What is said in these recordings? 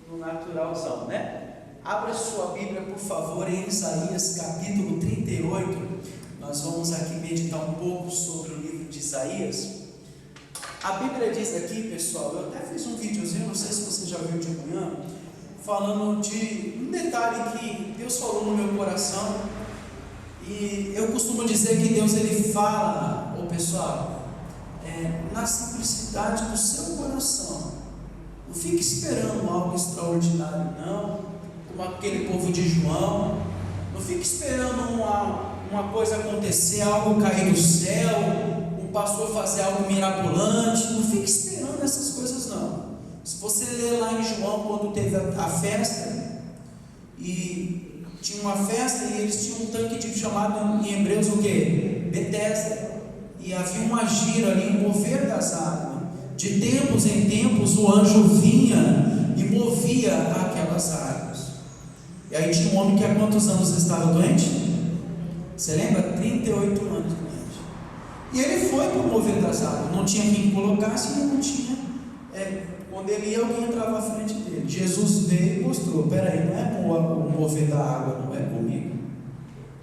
no naturalzão, né? Abra sua Bíblia, por favor, em Isaías capítulo 38. Nós vamos aqui meditar um pouco sobre o livro de Isaías. A Bíblia diz aqui, pessoal, eu até fiz um videozinho, não sei se você já viu de manhã, falando de um detalhe que Deus falou no meu coração. E eu costumo dizer que Deus, Ele fala, pessoal, na simplicidade do seu coração. Não fique esperando algo extraordinário, não, como aquele povo de João. Não fique esperando uma coisa acontecer, algo cair do céu, o pastor fazer algo mirabolante. Não fique esperando essas coisas, não. Se você ler lá em João, quando teve a festa, e tinha uma festa e eles tinham um tanque de chamado em hebreus o que? Betesda. E havia um agir ali, um mover das águas. De tempos em tempos o anjo vinha e movia aquelas águas. E aí tinha um homem que há quantos anos estava doente? Você lembra? 38 anos doente. E ele foi para o mover das águas. Não tinha quem colocasse e não tinha. Quando ele ia, alguém entrava à frente dele. Jesus veio e mostrou: peraí, não é o mover da água, não é comigo.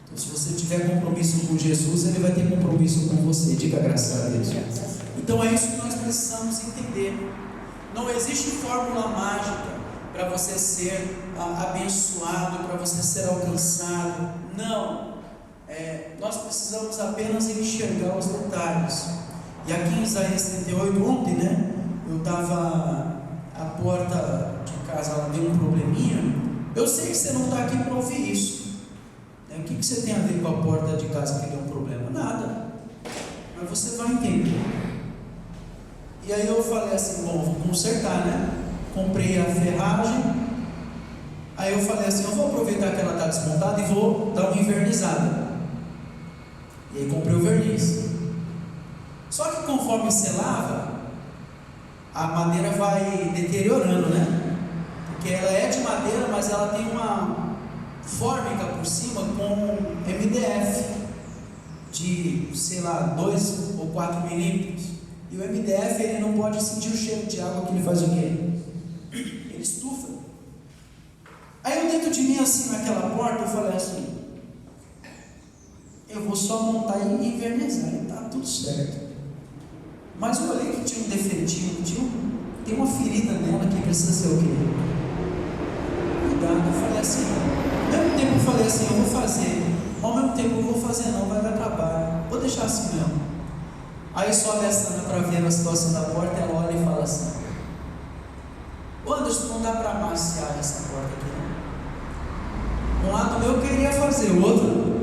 Então, se você tiver compromisso com Jesus, Ele vai ter compromisso com você. Diga graças a Deus. Então é isso que nós precisamos entender. Não existe fórmula mágica para você ser abençoado, para você ser alcançado. Não. Nós precisamos apenas enxergar os detalhes. E aqui em Isaías 38, ontem, né? Eu estava, a porta de casa, ela deu um probleminha. Eu sei que você não está aqui para ouvir isso. O que você tem a ver com a porta de casa que deu um problema? Nada. Mas você vai entender. E aí eu falei assim, bom, vou consertar, né? Comprei a ferragem. Aí eu falei assim, eu vou aproveitar que ela está desmontada e vou dar uma invernizada. E aí comprei o verniz. Só que conforme você lava, a madeira vai deteriorando, né? Porque ela é de madeira, mas ela tem uma fórmica por cima com MDF de, sei lá, 2 ou 4 milímetros. E o MDF, ele não pode sentir o cheiro de água, que ele faz o quê? Ele estufa. Aí eu dentro de mim, assim, naquela porta, eu falei assim, eu vou só montar e invernizar, e tá tudo certo. Mas eu olhei que tinha um defeitinho, tem uma ferida nela que precisa ser o quê? Cuidado. Eu falei assim, ao mesmo tempo eu falei assim, eu vou fazer, ao mesmo tempo eu vou fazer não, vai dar trabalho, vou deixar assim mesmo. Aí sobe a Sandra para ver a situação da porta, ela olha e fala assim, Anderson, não dá para amaciar essa porta aqui não. Um lado meu eu queria fazer, o outro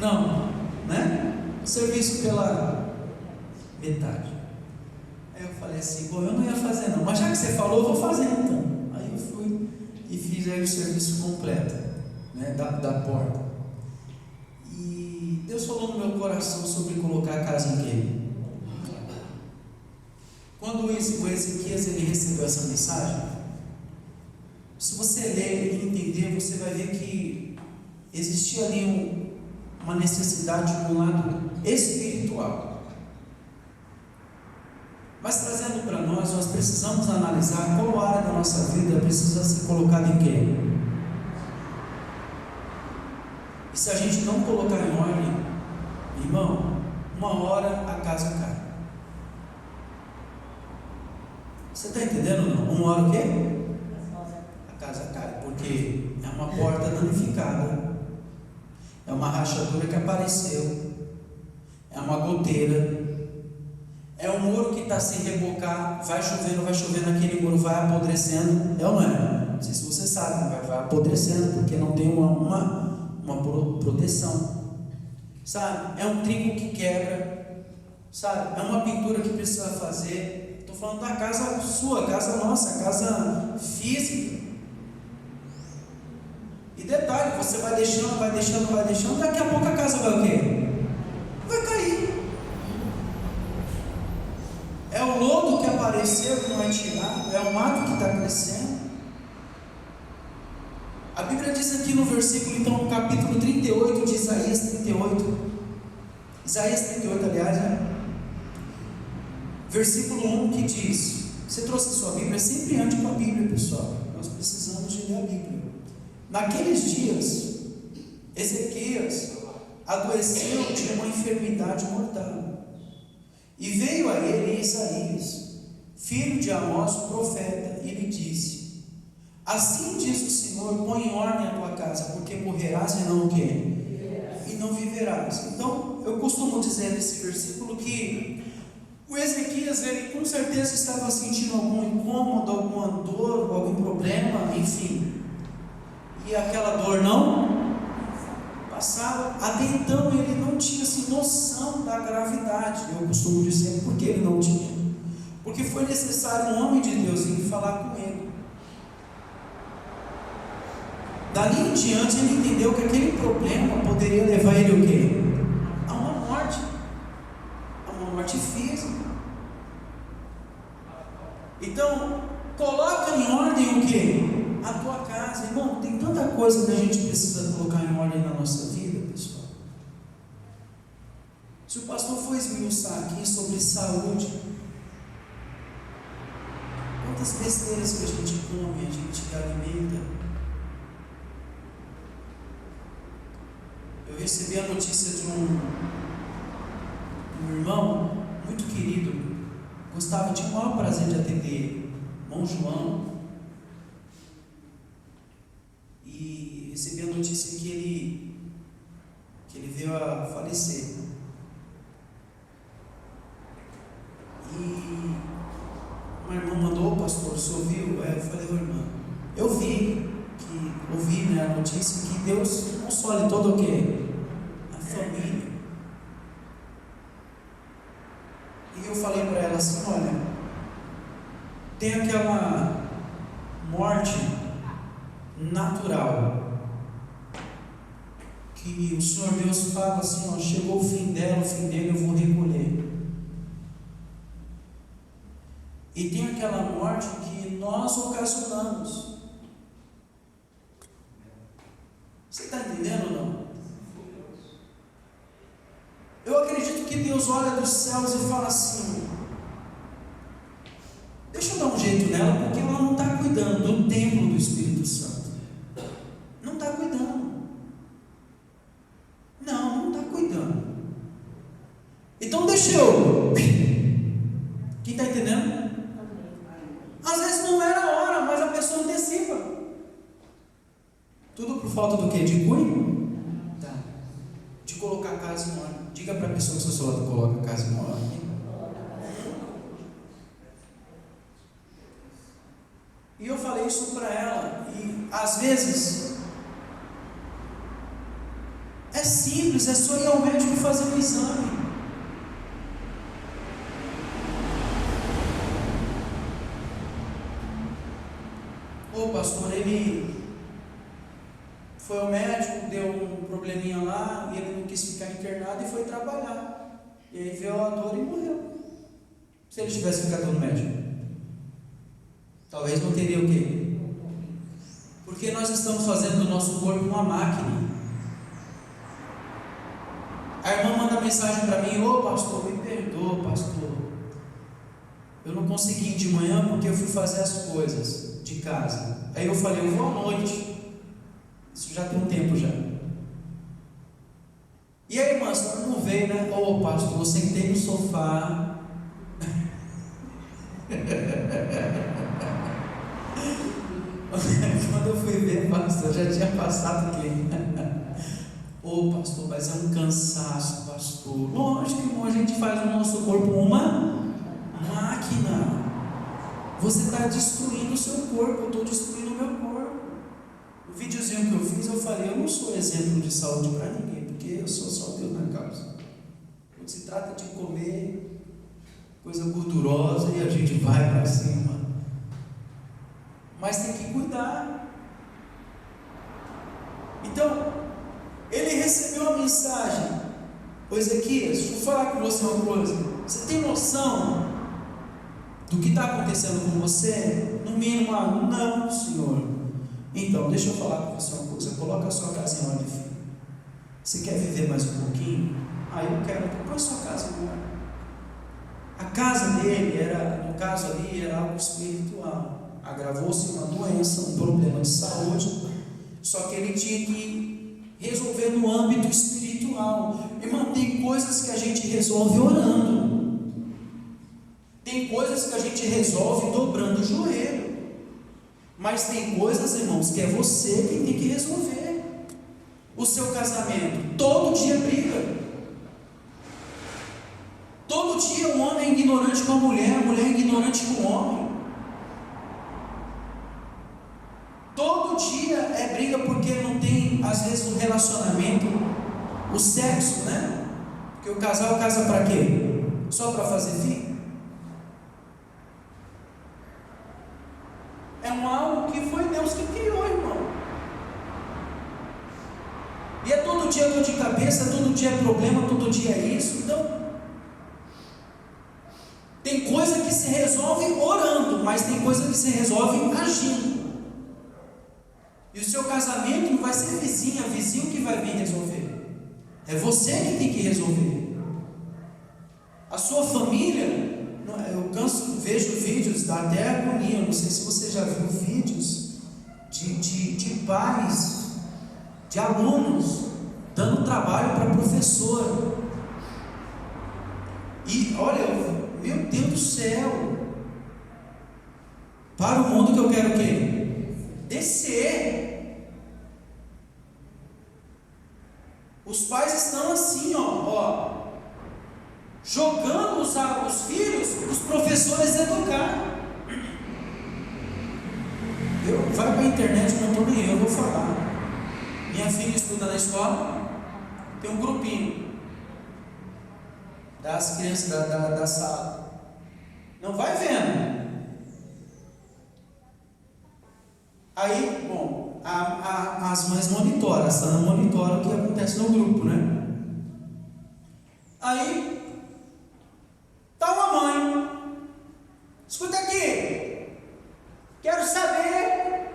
não, né? O serviço pela metade. Aí eu falei assim, bom, eu não ia fazer não, mas já que você falou, eu vou fazer então. Aí eu fui e fiz aí o serviço completo, né, da porta. E Deus falou no meu coração sobre colocar a casa em quê? Quando o Ezequias ele recebeu essa mensagem, se você ler e entender, você vai ver que existia ali uma necessidade de um lado espiritual. Mas trazendo para nós precisamos analisar qual área da nossa vida precisa ser colocada em quê? E se a gente não colocar em ordem, irmão, uma hora a casa cai. Você está entendendo ou não? Uma hora o quê? A casa cai, porque é uma porta danificada, é uma rachadura que apareceu, é uma goteira, é um muro que está sem rebocar, vai chovendo, aquele muro vai apodrecendo, é ou não é? Não sei se você sabe, vai apodrecendo, porque não tem uma proteção, sabe? É um trinco que quebra, sabe? É uma pintura que precisa fazer. Estou falando da casa sua, casa nossa, casa física. E detalhe, você vai deixando, daqui a pouco a casa vai o quê? Vai cair. É o lodo que apareceu que não é tirado, é o mato que está crescendo. A Bíblia diz aqui no versículo, então, no capítulo 38 de Isaías 38. Isaías 38, aliás, né? Versículo 1 que diz, você trouxe a sua Bíblia, sempre ande com a Bíblia, pessoal. Nós ler a Bíblia. Naqueles dias, Ezequias adoeceu de uma enfermidade mortal. E veio a ele Isaías, filho de Amós, o profeta, e lhe disse: assim diz o Senhor, põe em ordem a tua casa, porque morrerás e não o quê? E não viverás. Então, eu costumo dizer nesse versículo que o Ezequias, ele com certeza estava sentindo algum incômodo, alguma dor, algum problema, enfim. E aquela dor não passava. Até então ele não tinha assim, noção da gravidade. Eu costumo dizer, por que ele não tinha? Porque foi necessário um homem de Deus vir falar com ele. Dali em diante ele entendeu que aquele problema poderia levar ele o quê? A uma morte. A uma morte física. Então, coloca em ordem o quê? A tua casa. Irmão, tem tanta coisa que a gente precisa colocar em ordem na nossa vida, pessoal. Se o pastor for esmiuçar aqui sobre saúde, quantas besteiras que a gente come, a gente alimenta. Eu recebi a notícia de um irmão muito querido, gostava, tinha o maior prazer de atender ele, irmão João, e recebi a notícia que ele veio a falecer. E uma irmã mandou: pastor, o senhor viu? Eu falei: irmã, eu ouvi, né, a notícia que Deus console todo o quê? A família. E eu falei para ela assim: olha, tem aquela morte natural que o Senhor Deus fala assim: ó, chegou o fim dela, o fim dele eu vou recolher. E tem aquela morte que nós ocasionamos. Você está entendendo ou não? Eu acredito que Deus olha dos céus e fala assim: deixa eu dar um jeito nela, porque ela não está cuidando do templo do Espírito Santo. Não está cuidando. Não está cuidando. Então deixa eu. Quem está entendendo? Às vezes não era a hora, mas a pessoa antecipa. Tudo por falta do quê? De cuidar. De colocar a casa em ordem. Diga para a pessoa que seu celular coloca a casa em ordem. E eu falei isso para ela. E às vezes é simples, é só ir ao médico e fazer um exame. O pastor, ele foi ao médico, deu um probleminha lá, e ele não quis ficar internado e foi trabalhar. E aí veio a dor e morreu. Se ele tivesse ficado no médico, talvez não teria o quê? Porque nós estamos fazendo do nosso corpo uma máquina. A irmã manda mensagem para mim: ô pastor, me perdoa, pastor, eu não consegui ir de manhã porque eu fui fazer as coisas de casa. Aí eu falei: eu vou à noite. Isso já tem um tempo já. E a irmã, a senhora não veio, né? Ô pastor, eu sentei no sofá. Quando eu fui ver, pastor, já tinha passado aqui. Ô pastor, mas é um cansaço, pastor. Lógico, irmão, a gente faz do nosso corpo uma máquina. Você está destruindo o seu corpo, eu estou destruindo o meu corpo. O videozinho que eu fiz, eu falei: eu não sou exemplo de saúde para ninguém, porque eu sou só Deus na causa. Quando se trata de comer coisa gordurosa, e a gente vai para cima. Mas tem que cuidar. Então, ele recebeu a mensagem: ô Ezequias, deixa eu falar com você uma coisa. Você tem noção do que está acontecendo com você? No mínimo, não, senhor. Então, deixa eu falar com você uma coisa. Coloca a sua casa em ordem, filho. Você quer viver mais um pouquinho? Eu quero. Põe a sua casa em ordem. A casa dele era, no caso ali, era algo espiritual. agravou-se uma doença, um problema de saúde, só que ele tinha que resolver no âmbito espiritual. Irmão, tem coisas que a gente resolve orando, tem coisas que a gente resolve dobrando o joelho, mas tem coisas, irmãos, que é você quem tem que resolver. O seu casamento, todo dia briga. Todo dia um homem é ignorante com a mulher é ignorante com o homem. Todo dia é briga porque não tem, às vezes, o relacionamento, o sexo, né? Porque o casal casa para quê? Só para fazer filho? É algo que foi Deus que criou, irmão. E é todo dia dor de cabeça, todo dia é problema, todo dia é isso. Então, tem coisa que se resolve orando, mas tem coisa que se resolve agindo. E o seu casamento não vai ser vizinho que vai vir resolver. É você que tem que resolver. A sua família, eu vejo vídeos, dá até agonia. Não sei se você já viu vídeos de pais, de alunos, dando trabalho para professor. E olha, meu Deus do céu, para o mundo que eu quero o quê? Descer. Os pais estão assim, ó, jogando os filhos para os professores educar. Vai para a internet, não estou nem eu vou falar. Minha filha estuda na escola, tem um grupinho das crianças da sala. Não vai vendo. Aí, bom, as mães monitoram, a Sana monitora o que acontece no grupo, né? Aí, tá uma mãe. Escuta aqui. Quero saber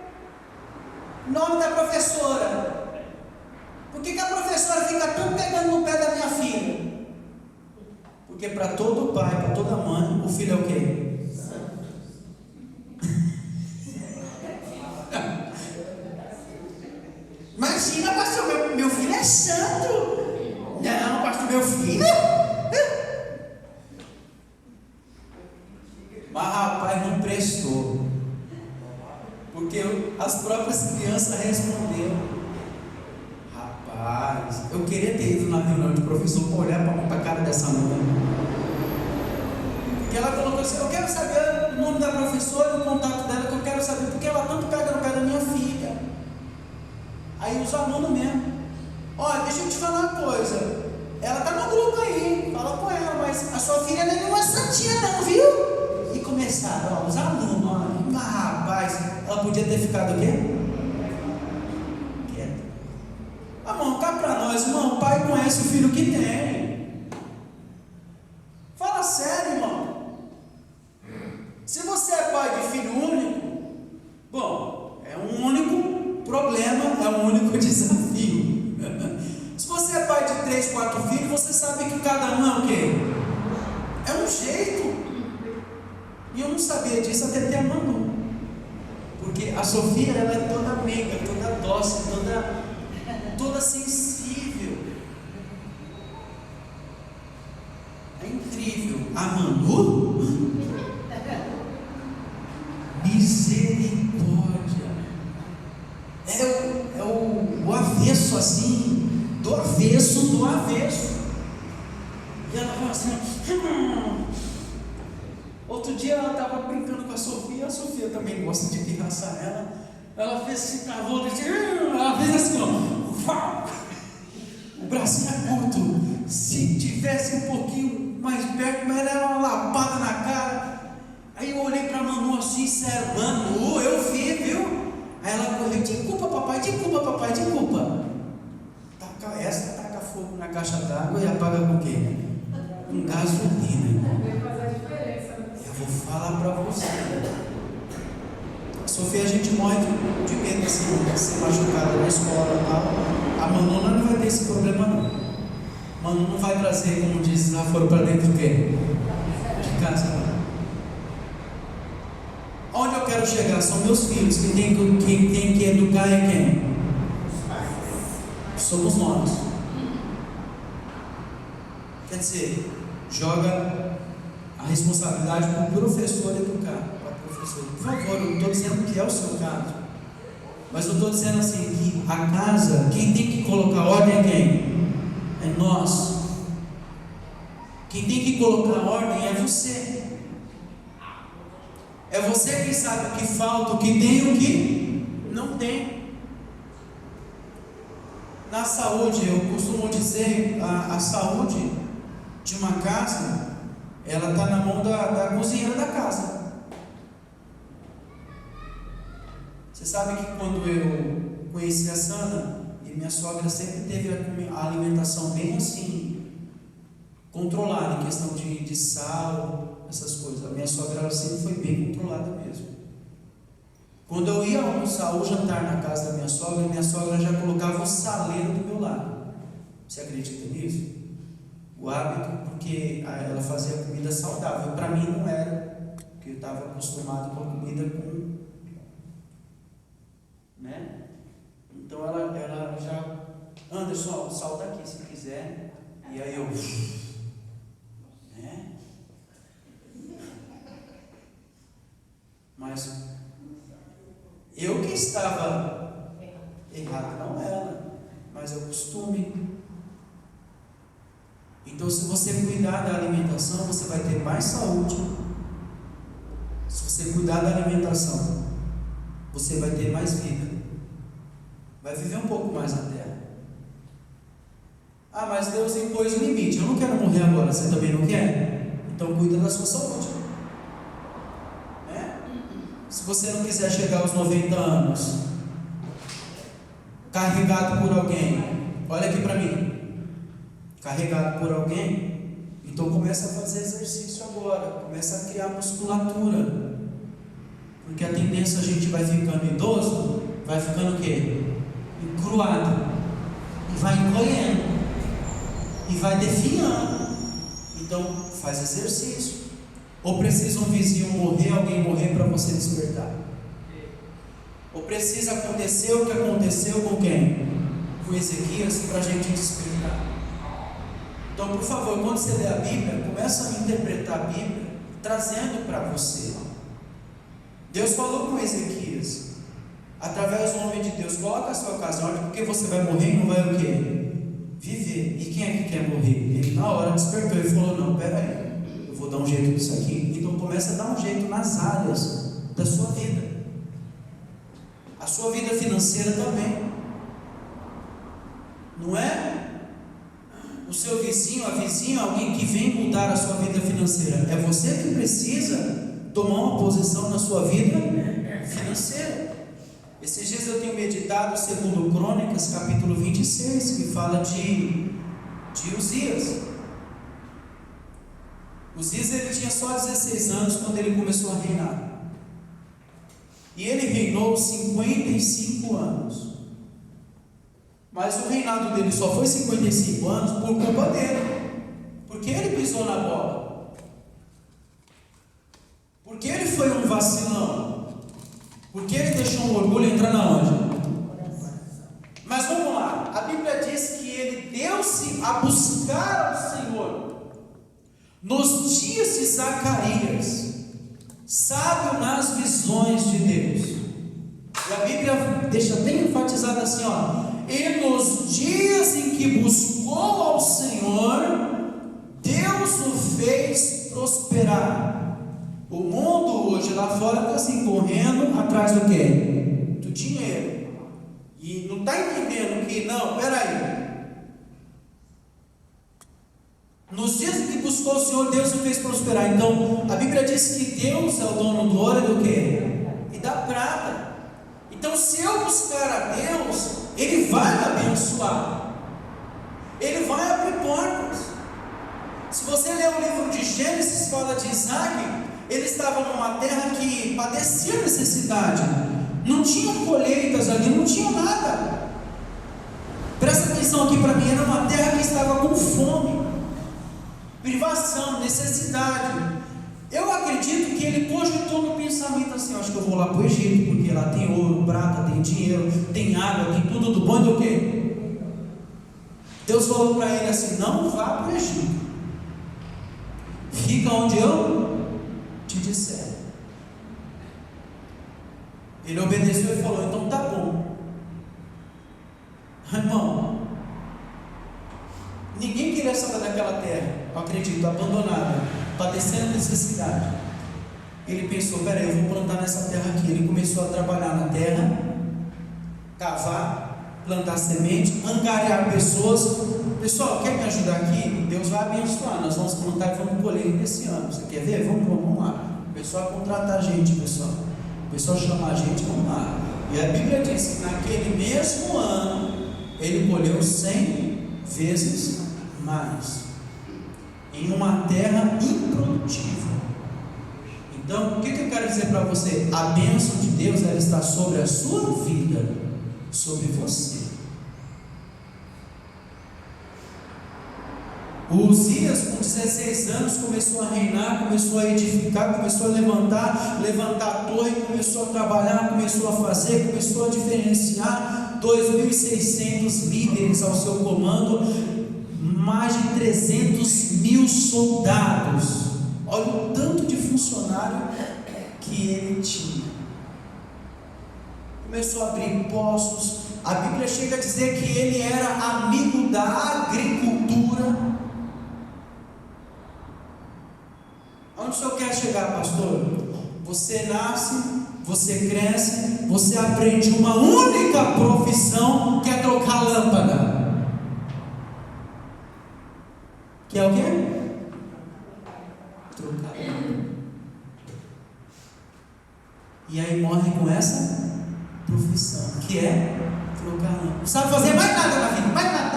o nome da professora. Por que a professora fica tão pegando no pé da minha filha? Porque para todo pai, para toda mãe, o filho é o quê? Imagina, pastor, meu filho é santo. Não, pastor, meu filho. Mas rapaz, não prestou. Porque as próprias crianças responderam. Rapaz, eu queria ter ido na reunião de professor para olhar para a cara dessa mãe. Porque ela colocou assim: eu quero saber o nome da professora, o contato dela, que eu quero saber porque ela tanto pega no pé da minha filha. Aí os alunos mesmo: olha, deixa eu te falar uma coisa, ela está no grupo aí, fala com ela, mas a sua filha não é uma santinha não, viu? E começaram, os alunos, mas rapaz, ela podia ter ficado o quê? Quieta. Irmão, cá para nós, irmão, o pai conhece o filho que tem. Fala sério, irmão. Se você é pai de filho único, bom, é um único problema, é um único desafio. Se você é pai de 3, 4 filhos, você sabe que cada um é o quê? É um jeito. E eu não sabia disso até ter a Manu. Porque a Sofia, ela é toda meiga, toda dócil, toda sensível. É incrível. A Manu? Misericórdia. É o avesso assim, do avesso. E ela fala assim: Outro dia ela estava brincando com a Sofia também gosta de pirraçar ela. Ela fez esse cavalo, ela fez assim, ó. O bracinho é curto. Se tivesse um pouquinho mais perto, mas era uma lapada na cara. Aí eu olhei para a Manu assim, sério: Manu, eu vi, viu? Aí ela correu: desculpa papai, desculpa. Taca fogo na caixa d'água e apaga com o quê? Com gasolina. Eu vou falar para você. Sofia, a gente morre de medo assim, de ser machucada na escola e tal. A Manu não vai ter esse problema não. Manu não vai trazer, como diz, lá foram para dentro do quê? De casa. Onde eu quero chegar? São meus filhos. Quem tem que educar é quem? Somos nós. Quer dizer, joga a responsabilidade para o professor educar. Por favor, eu não estou dizendo que é o seu caso, mas eu estou dizendo assim, que a casa, quem tem que colocar ordem é quem? É nós. Quem tem que colocar ordem é você. É você quem sabe o que falta, o que tem e o que não tem. Na saúde, eu costumo dizer, a saúde de uma casa, ela está na mão da cozinheira da casa. Você sabe que quando eu conheci a Sana, e minha sogra sempre teve a alimentação bem assim, controlada, em questão de sal, essas coisas. A minha sogra, ela sempre foi bem controlada mesmo. Quando eu ia almoçar ou jantar na casa da minha sogra já colocava o saleiro do meu lado. Você acredita nisso? O hábito, porque ela fazia comida saudável. Para mim não era, porque eu estava acostumado com a comida com... né? Então ela já... Anderson, o sal está aqui se quiser. E aí eu... né? Mas eu que estava errado, não ela, mas é o costume. Então, se você cuidar da alimentação, você vai ter mais saúde. Se você cuidar da alimentação, você vai ter mais vida. Vai viver um pouco mais na terra. Ah, mas Deus impôs um limite. Eu não quero morrer agora, você também não quer? Então cuida da sua saúde. Né? Se você não quiser chegar aos 90 anos carregado por alguém, olha aqui para mim, carregado por alguém, então começa a fazer exercício agora, começa a criar musculatura, porque a tendência a gente vai ficando idoso, vai ficando o quê? Encruado, e vai encolhendo, e vai definhando. Então faz exercício. Ou precisa um vizinho morrer, alguém morrer para você despertar? Ou precisa acontecer o que aconteceu com quem? Com Ezequias, para a gente despertar. Então, por favor, quando você lê a Bíblia, começa a interpretar a Bíblia trazendo para você. Deus falou com Ezequias, através do nome de Deus, coloca a sua casa em ordem, porque você vai morrer e não vai o quê? Viver. E quem é que quer morrer? Ele na hora despertou e falou, não, peraí, eu vou dar um jeito nisso aqui. Então começa a dar um jeito nas áreas da sua vida. A sua vida financeira também. Não é o seu vizinho, a vizinha, alguém que vem mudar a sua vida financeira. É você que precisa tomar uma posição na sua vida financeira. Esses dias eu tenho meditado segundo Crônicas, capítulo 26, que fala de Uzias. Uzias, ele tinha só 16 anos quando ele começou a reinar. E ele reinou 55 anos. Mas o reinado dele só foi 55 anos por culpa dele. Porque ele pisou na bola. Porque ele foi um vacilão. Porque ele deixou o orgulho entrar na onde? Mas vamos lá. A Bíblia diz que ele deu-se a buscar ao Senhor nos dias de Zacarias, sábio nas visões de Deus. E a Bíblia deixa bem enfatizado assim, ó. E nos dias em que buscou ao Senhor, Deus o fez prosperar. O mundo hoje lá fora está assim, correndo atrás do quê? Do dinheiro. E não está entendendo que, não, peraí. Nos dias em que buscou o Senhor, Deus o fez prosperar. Então, a Bíblia diz que Deus é o dono do ouro e do quê? E da prata. Então, se eu buscar a Deus, Ele vai me abençoar. Ele vai abrir portas. Se você ler o livro de Gênesis, fala de Isaac, ele estava numa terra que padecia necessidade. Não tinha colheitas ali, não tinha nada. Presta atenção aqui para mim, era uma terra que estava com fome, privação, necessidade. Eu acredito que ele cogitou no pensamento assim: acho que eu vou lá para o Egito, porque lá tem ouro, prata, tem dinheiro, tem água, tem tudo do bom e do quê? Deus falou para ele assim: não vá para o Egito, fica onde eu te disser. Ele obedeceu e falou: então tá bom. Irmão, ninguém queria saber daquela terra, eu acredito, abandonada, padecendo necessidade. Ele pensou: peraí, eu vou plantar nessa terra aqui. Ele começou a trabalhar na terra, cavar, plantar semente, angariar pessoas. Pessoal, quer me ajudar aqui? Deus vai abençoar, nós vamos plantar e vamos colher esse ano. Você quer ver? Vamos lá. O pessoal contratar a gente, pessoal. O pessoal chamar a gente, vamos lá. E a Bíblia diz que naquele mesmo ano ele colheu 100 vezes mais, em uma terra improdutiva. Então, o que eu quero dizer para você? A bênção de Deus, ela está sobre a sua vida, sobre você. O Uzias, com 16 anos, começou a reinar, começou a edificar, começou a levantar a torre, começou a trabalhar, começou a fazer, começou a diferenciar 2.600 líderes ao seu comando, mais de 300.000 soldados. Olha o tanto de funcionário que ele tinha. Começou a abrir postos. A Bíblia chega a dizer que ele era amigo da agricultura. Onde o senhor quer chegar, pastor? Você nasce, você cresce, você aprende uma única profissão, que é trocar lâmpada. Que é o quê? Trocar lâmpada. E aí morre com essa profissão, que é trocar lâmpada. Não sabe fazer mais nada na vida, mais nada.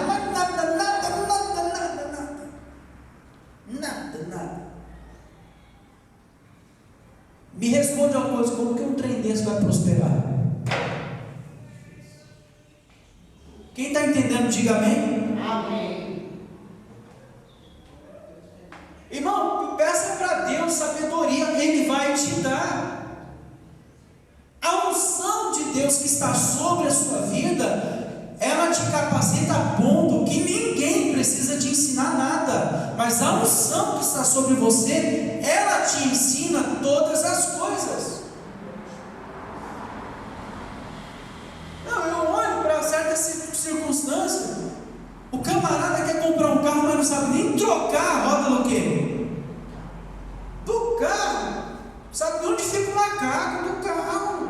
Me responde uma coisa: como que um trem desse vai prosperar? Quem está entendendo, diga amém. Amém. Irmão, peça para Deus sabedoria, Ele vai te dar. A unção de Deus que está sobre a sua vida, ela te capacita a ponto que ninguém precisa te ensinar nada, mas a unção que está sobre você, ela te ensina todas as coisas. Não, eu olho para certas circunstâncias, o camarada quer comprar um carro, mas não sabe nem trocar a roda do quê? Do carro. Sabe de onde fica o macaco do carro?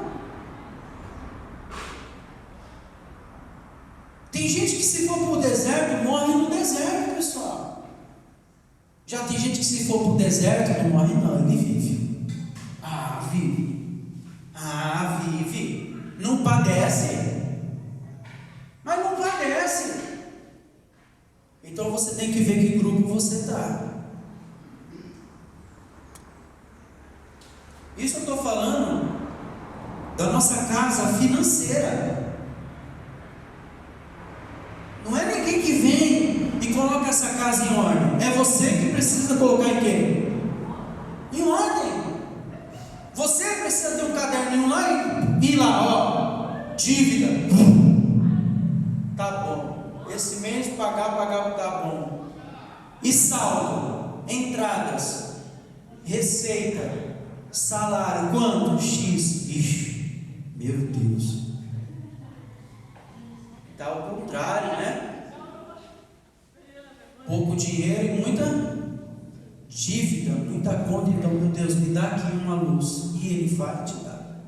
Tem gente que, se for para o deserto, morre no deserto, pessoal. Já tem gente que, se for para o deserto, não morre não, ele vive. Vive. Não padece. Mas não padece. Então você tem que ver que grupo você está. Isso eu estou falando da nossa casa financeira. Não é ninguém que vem e coloca essa casa em ordem. É você que precisa colocar em quê? Em ordem. Você precisa ter um caderninho lá e ir lá, ó, dívida. Tá bom. Esse mês pagar, tá bom. E saldo, entradas, receita, salário, quanto? X. Ixi, meu Deus. Está ao contrário, né? Pouco dinheiro e muita dívida, muita conta. Então, meu Deus, me dá aqui uma luz. E Ele vai te dar.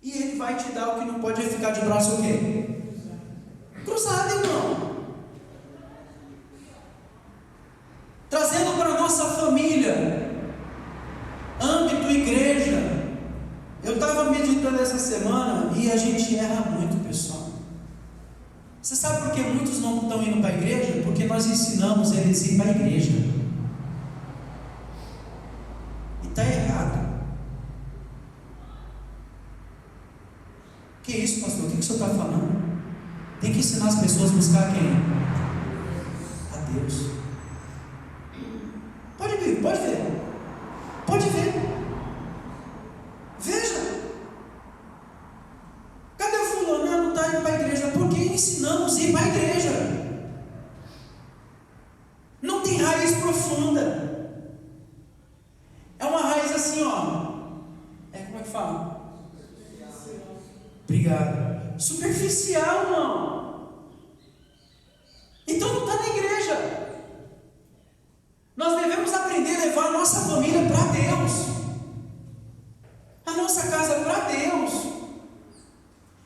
E Ele vai te dar. O que não pode é ficar de braço o quê? Cruzado, irmão. Trazendo para a nossa família, âmbito igreja. Eu estava meditando essa semana e a gente erra muito, pessoal. Você sabe por que muitos não estão indo para a igreja? Porque nós ensinamos eles a ir para a igreja. E está errado. Que isso, pastor? O que o senhor está falando? Tem que ensinar as pessoas a buscar quem? A Deus. que fala? Obrigado. Superficial, não. Então não está na igreja. Nós devemos aprender a levar a nossa família para Deus, a nossa casa para Deus.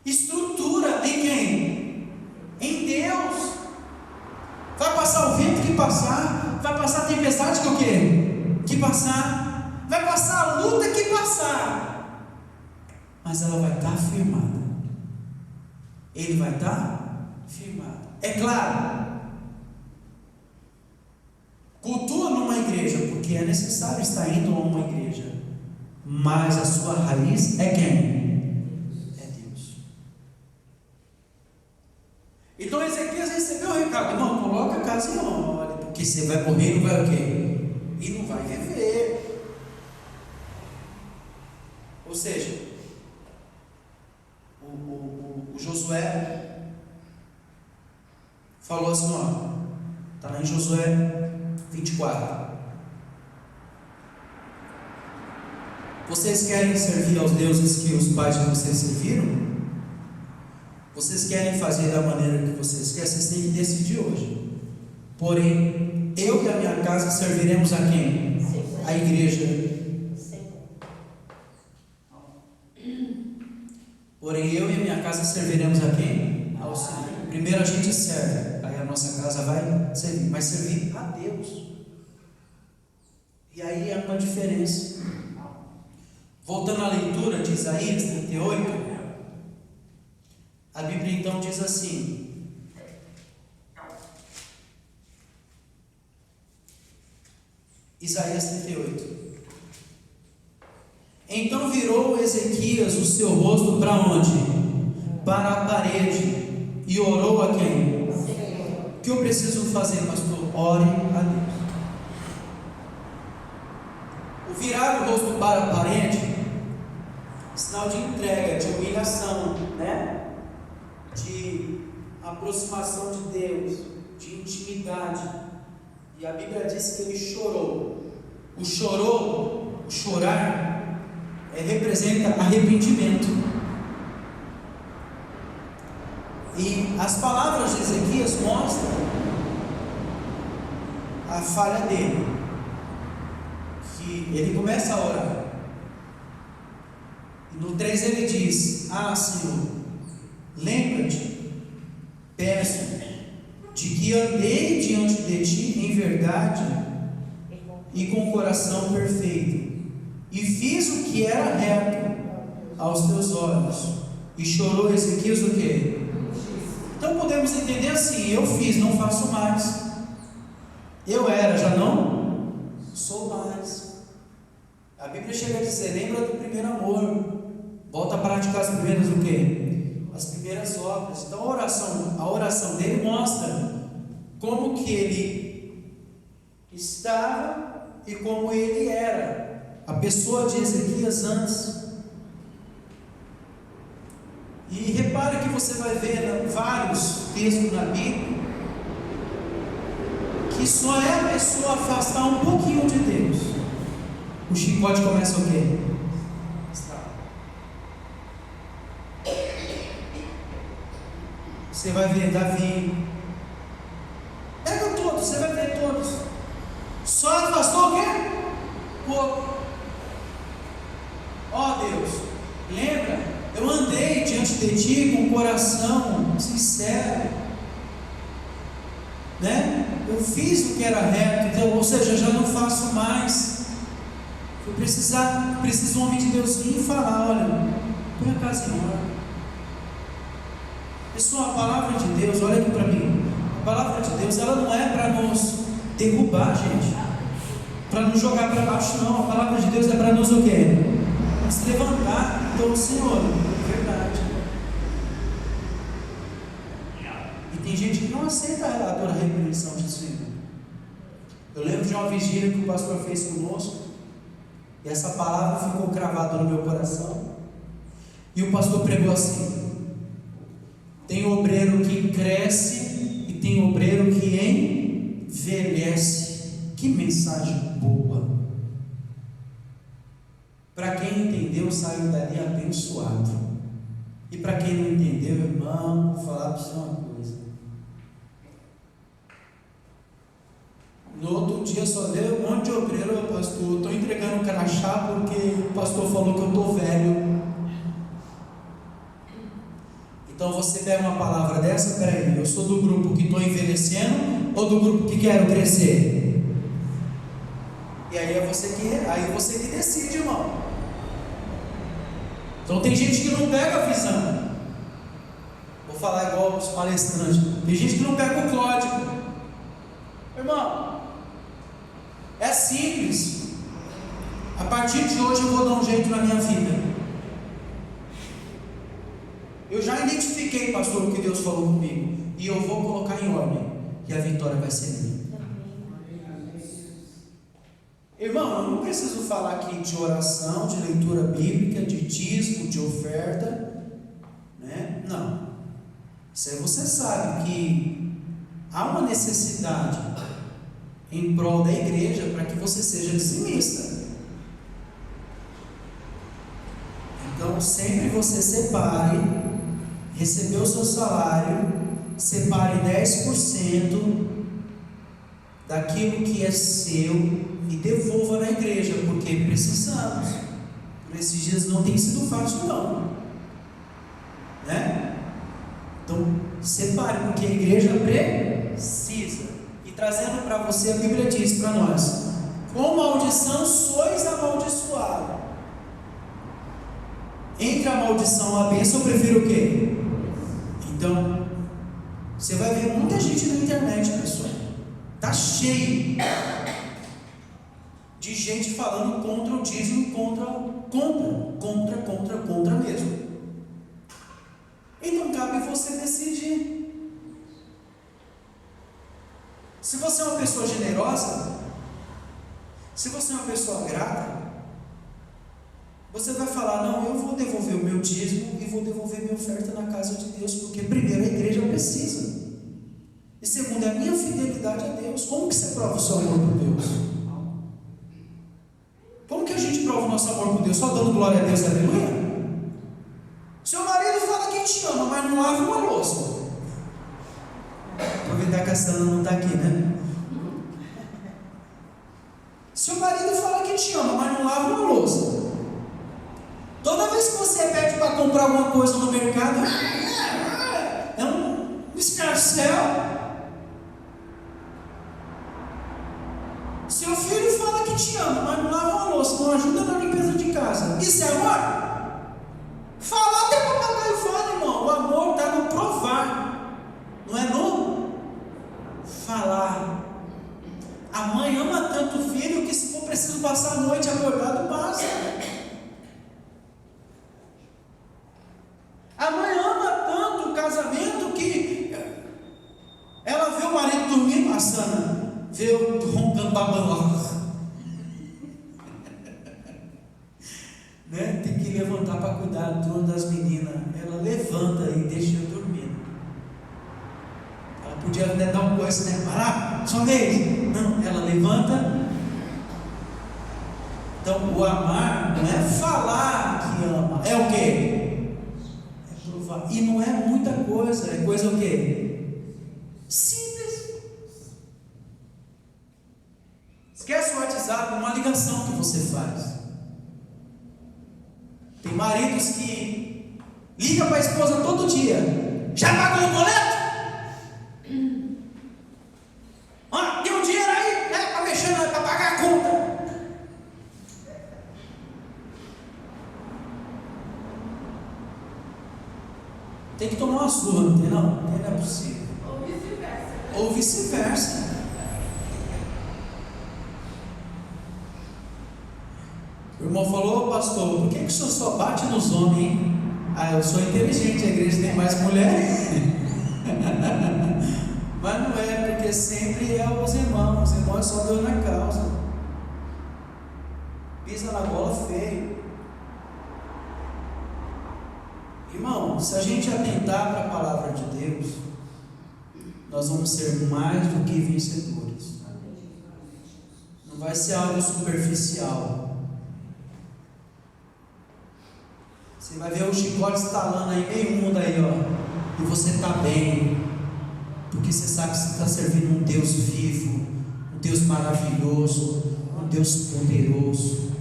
Estrutura em quem? Em Deus. Vai passar o vento que passar, vai passar a tempestade que o quê? Que passar, vai passar a luta que passar, mas ela vai estar firmada. Ele vai estar firmado. É claro, cultua numa igreja, porque é necessário estar indo a uma igreja, mas a sua raiz é quem? É Deus. Então Ezequias recebeu o recado: não, coloca a casa em ordem, porque você vai morrer e não vai o quê? E não vai viver. Ou seja, o Josué falou assim, ó, está lá em Josué 24. Vocês querem servir aos deuses que os pais de vocês serviram? Vocês querem fazer da maneira que vocês querem? Vocês têm que decidir hoje. Porém, eu e a minha casa serviremos a quem? A igreja. Porém, eu e a minha casa serviremos a quem? Ao Senhor. Primeiro a gente serve, aí a nossa casa vai servir, mas servir a Deus. E aí é uma diferença. Voltando à leitura de Isaías 38, a Bíblia então diz assim: Isaías 38. Então virou Ezequias o seu rosto para onde? Para a parede, e orou a quem? O que eu preciso fazer, pastor? Ore a Deus. O virar o rosto para a parede, sinal de entrega, de humilhação, né? De aproximação de Deus, de intimidade. E a Bíblia diz que ele chorou. O chorar representa arrependimento. E as palavras de Ezequias mostram a falha dele, que ele começa a orar, e no 3 ele diz: ah, Senhor, lembra-te, peço, de que andei diante de ti em verdade e com coração perfeito, e fiz o que era reto aos teus olhos. E chorou Ezequias o quê? Então podemos entender assim: eu fiz, não faço mais. Eu era, já não sou mais. A Bíblia chega a dizer: lembra do primeiro amor, volta a praticar as primeiras o quê? As primeiras obras. Então a oração dele mostra como que ele estava e como ele era. A pessoa de Ezequias antes. E repare que você vai ver vários textos na Bíblia que só é a pessoa afastar um pouquinho de Deus, o chicote começa o quê? Você vai ver Davi, pega todos, você vai ver todos. Só afastou o quê? Pouco. Ó Deus, lembra? Eu andei diante de ti com um coração sincero, né? Eu fiz o que era reto, então, ou seja, eu já não faço mais. Precisa um homem de Deus vir e falar: olha, põe a casa em ordem. Pessoal, a palavra de Deus, olha aqui para mim, a palavra de Deus, ela não é para nos derrubar, gente, para nos jogar para baixo, não. A palavra de Deus é para nos o quê? Se levantar. Então, Senhor, é verdade. E tem gente que não aceita a repreensão de Senhor. Eu lembro de uma vigília que o pastor fez conosco, e essa palavra ficou cravada no meu coração. E o pastor pregou assim: tem obreiro que cresce e tem obreiro que envelhece. Que mensagem boa! Para quem entendeu, saiu dali abençoado. E para quem não entendeu, irmão, vou falar para você uma coisa. No outro dia só veio um monte de obreiro, pastor, estou entregando um crachá porque o pastor falou que eu estou velho. Então você pega uma palavra dessa, peraí, eu sou do grupo que estou envelhecendo ou do grupo que quero crescer? E aí é você que decide, irmão. Então tem gente que não pega a visão. Vou falar igual os palestrantes. Tem gente que não pega o código. Irmão, é simples. A partir de hoje eu vou dar um jeito na minha vida. Eu já identifiquei, pastor, o que Deus falou comigo. E eu vou colocar em ordem. E a vitória vai ser minha. Irmão, eu não preciso falar aqui de oração, de leitura bíblica, de dízimo, de oferta, né? Não. Isso aí você sabe que há uma necessidade em prol da igreja para que você seja dizimista. Então, sempre você separe, recebeu o seu salário, separe 10% daquilo que é seu e devolva na igreja, porque precisamos. Nesses dias não tem sido fácil não, né? Então separe, porque a igreja precisa. E trazendo para você, a Bíblia diz para nós: com maldição sois amaldiçoados. Entre a maldição e a bênção, eu prefiro o quê? Então você vai ver muita gente na internet, pessoal, tá cheio de gente falando contra o dízimo, contra mesmo. Então cabe você decidir. Se você é uma pessoa generosa, se você é uma pessoa grata, você vai falar: não, eu vou devolver o meu dízimo e vou devolver minha oferta na casa de Deus, porque primeiro a igreja precisa, e segundo é a minha fidelidade a Deus. Como que você prova o seu amor por Deus? Como que a gente prova o nosso amor por Deus? Só dando glória a Deus, aleluia? Seu marido fala que te ama, mas não lava uma louça. Aproveitar que a Sandra não está aqui, né? Seu marido fala que te ama, mas não lava uma louça. Toda vez que você pede para comprar alguma coisa no mercado, é um escarcéu. Seu filho fala que te ama, mas não lava uma louça, não ajuda na limpeza de casa. Isso é amor? Falar até papagaio fala, irmão. O amor está no provar, não é no falar. A mãe ama tanto o filho que, se for preciso passar a noite acordado, passa. A mãe ama tanto o casamento que ela vê o marido dormindo, passando, vê o roncando babando, né? Tem que levantar para cuidar das meninas. Ela levanta e deixa eu dormir. Ela podia até dar um coice, né? Parar, só vez. Não, ela levanta. Então o amar não é falar que ama, é o quê? É provar. E não é muita coisa, é coisa o quê? Simples. Esquece o WhatsApp, uma ligação que você faz. Tem maridos que ligam para a esposa todo dia: já pagou o boleto? Tem um dinheiro aí, né, para mexer, para pagar a conta. Tem que tomar uma surra, não tem não? Não é possível. Ou vice-versa. O irmão falou: pastor, por que o senhor só bate nos homens, hein? Eu sou inteligente, a igreja tem mais mulheres. Mas não é, porque sempre é os irmãos só deu na causa. Pisa na bola feio. Irmão, se a gente atentar para a palavra de Deus, nós vamos ser mais do que vencedores. Não vai ser algo superficial. Você vai ver o chicote estalando aí, meio mundo aí, ó. E você está bem, porque você sabe que você está servindo um Deus vivo, um Deus maravilhoso, um Deus poderoso.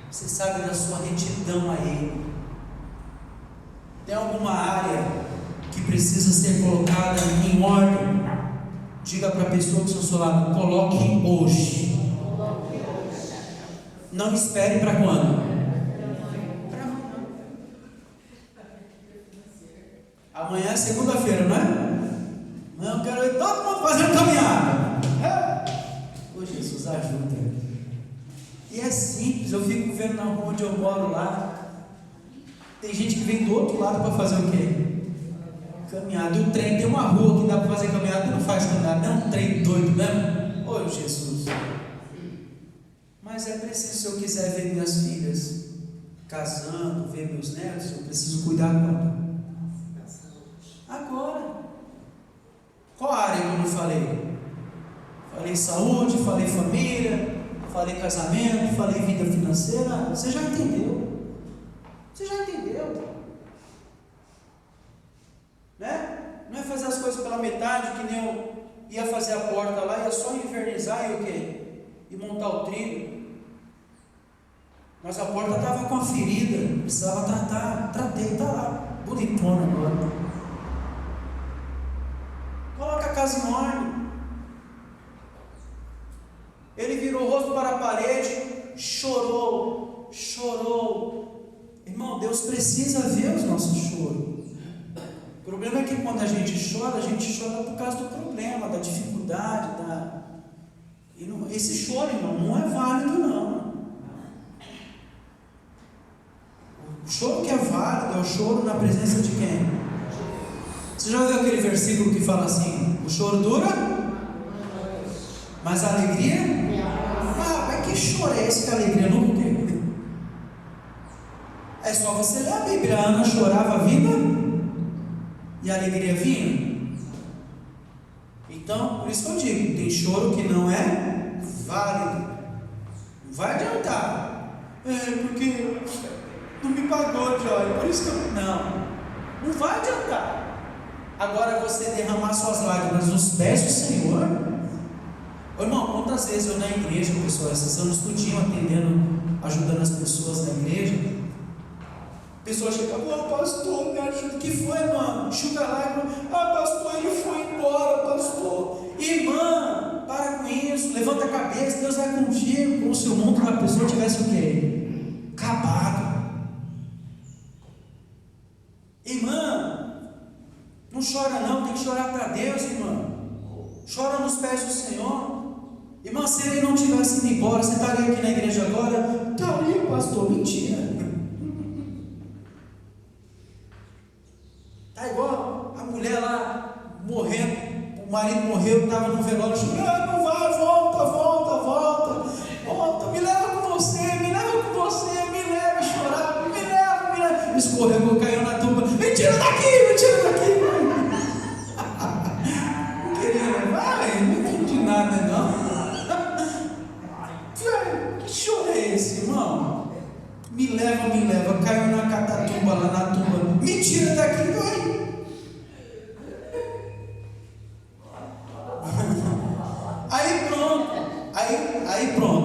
Você sabe da sua retidão a Ele. Tem alguma área que precisa ser colocada em ordem? Diga para a pessoa que está ao seu lado: coloque hoje. Não espere para quando? Para amanhã. Amanhã é segunda-feira, não é? Amanhã eu quero ver todo mundo fazendo caminhada. Ô Jesus, ajuda. E é simples, eu fico vendo na rua onde eu moro lá. Tem gente que vem do outro lado para fazer o quê? Caminhada. E o trem, tem uma rua que dá para fazer caminhada e não faz caminhada. Não é um trem doido mesmo? Ô Jesus. Mas é preciso, se eu quiser ver minhas filhas casando, ver meus netos, eu preciso cuidar quando? Agora. Qual área que eu não falei? Falei saúde, falei família, falei casamento, falei vida financeira. Você já entendeu? Você já entendeu? Né? Não é fazer as coisas pela metade, que nem eu ia fazer a porta lá, ia só invernizar e o quê? E montar o trilho. Mas a porta estava com a ferida, precisava tratar. Tratei, está lá, bonitona agora. Coloca a casa em ordem. Ele virou o rosto para a parede, chorou. Irmão, Deus precisa ver os nossos choros. O problema é que quando a gente chora por causa do problema, da dificuldade, esse choro, irmão, não é válido não. O choro que é válido é o choro na presença de quem? Você já viu aquele versículo que fala assim: o choro dura, mas a alegria? Mas que choro é esse que a alegria nunca tem? É só você ler a Bíblia. A Ana chorava a vida e a alegria vinha. Então, por isso que eu digo, tem choro que não é válido. Não vai adiantar. Porque não me pagou, Joy, por isso que eu... Não vai adiantar. Agora você derramar suas lágrimas nos pés do Senhor. Ô, irmão, quantas vezes eu na igreja, pessoal, essas anos tudinho atendendo, ajudando as pessoas na igreja, a pessoa chega: pastor, me ajuda. O que foi, mano? Enxuga a lágrima. Pastor, ele foi embora, pastor. Irmã, para com isso, levanta a cabeça, Deus vai contigo, como se o mundo da pessoa tivesse o quê? Acabado. Irmã, não chora não, tem que chorar para Deus, irmã. Chora nos pés do Senhor. Irmã, se ele não tivesse ido embora, você estaria aqui na igreja agora? Estaria, pastor. Mentira. Está igual a mulher lá morrendo, o marido morreu, estava no velório, chorando: não vai, volta, me leva com você, me leva a chorar, me leva. Escorregou, caiu na tumba: me tira daqui. Não queria levar, não entendi nada não. Que choro é esse, irmão? Me leva, caiu na catatumba, lá na tumba, me tira daqui, vai.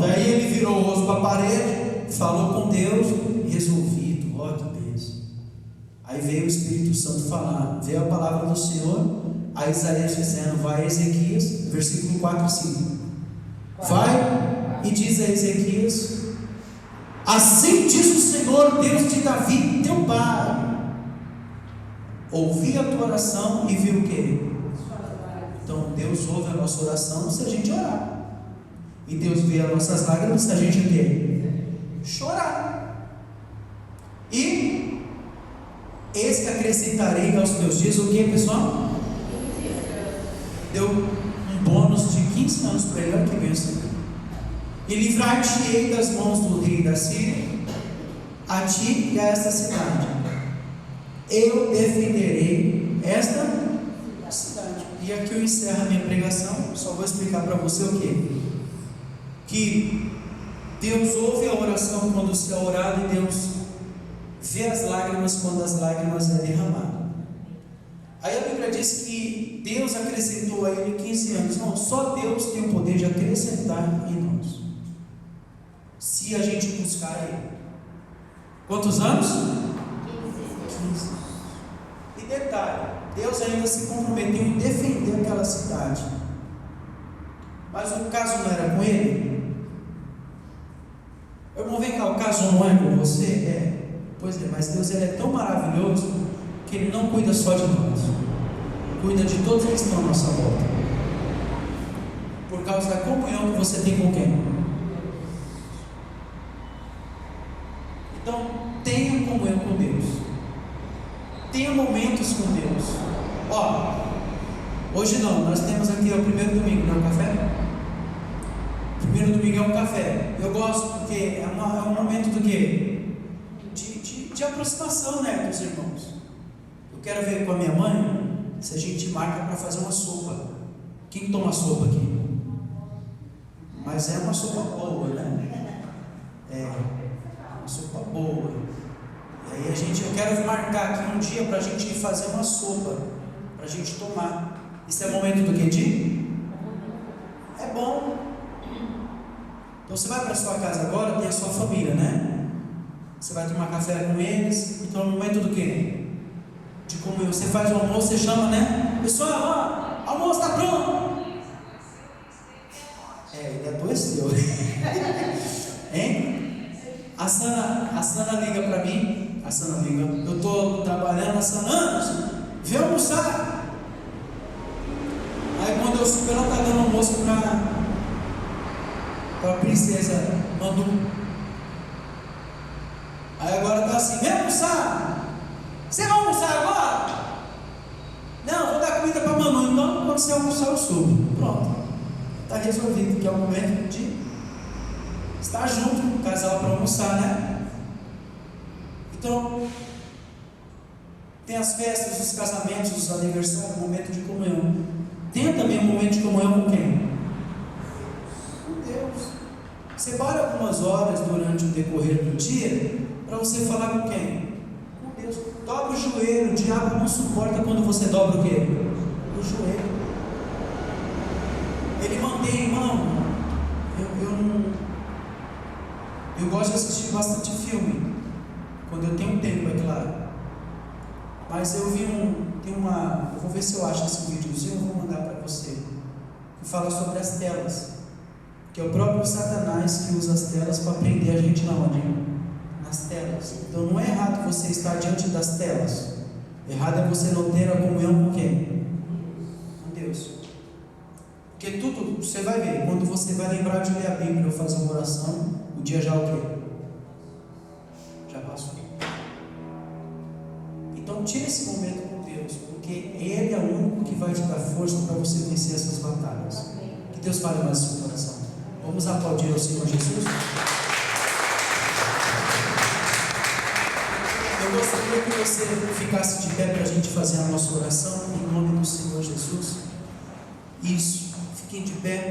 Aí ele virou o rosto para a parede, falou com Deus, resolvido, ó Deus. Aí veio o Espírito Santo falar, veio a palavra do Senhor a Isaías dizendo: vai, Ezequias, versículo 4 e 5, vai e diz a Ezequias: assim diz o Senhor, Deus de Davi, teu pai, ouvi a tua oração e viu o quê? Então Deus ouve a nossa oração se a gente orar, e Deus vê as nossas lágrimas se a gente o quê? Chorar. E eis que acrescentarei aos teus dias o que, pessoal? Deu um bônus de 15 anos para ele, olha que bênção. E livrar-te-ei das mãos do rei da Síria, a ti e a esta cidade. Eu defenderei esta cidade. E aqui eu encerro a minha pregação. Só vou explicar para você o quê? Que Deus ouve a oração quando se é orado, e Deus vê as lágrimas quando as lágrimas é derramado. Aí a Bíblia diz que Deus acrescentou a ele 15 anos. Não, só Deus tem o poder de acrescentar em nós, se a gente buscar Ele. Quantos anos? 15. E detalhe, Deus ainda se comprometeu em defender aquela cidade. Mas o caso não era com ele? Irmão, vem cá, o caso não é com você? É. Pois é, mas Deus ele é tão maravilhoso que Ele não cuida só de nós, cuida de todos que estão à nossa volta, por causa da comunhão que você tem com quem? Então, tenha comunhão com Deus, tenha momentos com Deus. Ó, hoje não, nós temos aqui o primeiro domingo, não é o café? Primeiro domingo é um café. Eu gosto porque é um momento do quê? De aproximação, né, dos irmãos. Eu quero ver com a minha mãe se a gente marca para fazer uma sopa. Quem toma sopa aqui? Mas é uma sopa boa, né? É uma sopa boa. E aí eu quero marcar aqui um dia para a gente ir fazer uma sopa, para a gente tomar. Isso é momento do que, Di? É bom. Então você vai para a sua casa agora, tem a sua família, né? Você vai tomar café com eles. Então é o momento do quê? De comunhão. Você faz o almoço, você chama, né? Pessoal, ó, almoço está pronto. Ele adoeceu. Hein? A Sana liga para mim. A Sana liga. Eu estou trabalhando, a Sana, vem almoçar. Aí quando eu subo, ela está dando almoço para a princesa Mandu. Aí agora está assim, vem almoçar. Você vai almoçar agora? Não, vou dar comida para a Manu. Então quando você almoçar eu subo. Pronto, está resolvido, que é o momento de estar junto com o casal para almoçar, né? Então tem as festas, os casamentos, os aniversários, momento de comunhão. Tem também um momento de comunhão com quem? Com Deus. Separe algumas horas durante o decorrer do dia para você falar com quem? Com Deus. Dobra o joelho. O diabo não suporta quando você dobra o quê? O joelho. Ele mantém, irmão. Eu gosto de assistir bastante filme, quando eu tenho tempo, é claro. Mas eu vi eu vou ver se eu acho esse videozinho, eu vou mandar para você, que fala sobre as telas, que é o próprio Satanás que usa as telas para prender a gente na onde? Nas telas. Então não é errado você estar diante das telas, errado é você não ter a comunhão com quem? Com Deus. Porque tudo, você vai ver, quando você vai lembrar de ler a Bíblia ou fazer uma oração, o dia já o quê? Já passou. Então tire esse momento com Deus, porque Ele é o único que vai te dar força para você vencer essas batalhas. Que Deus fale mais no seu coração. Vamos aplaudir ao Senhor Jesus. Eu gostaria que você ficasse de pé para a gente fazer a nossa oração em nome do Senhor Jesus. Isso, fiquem de pé.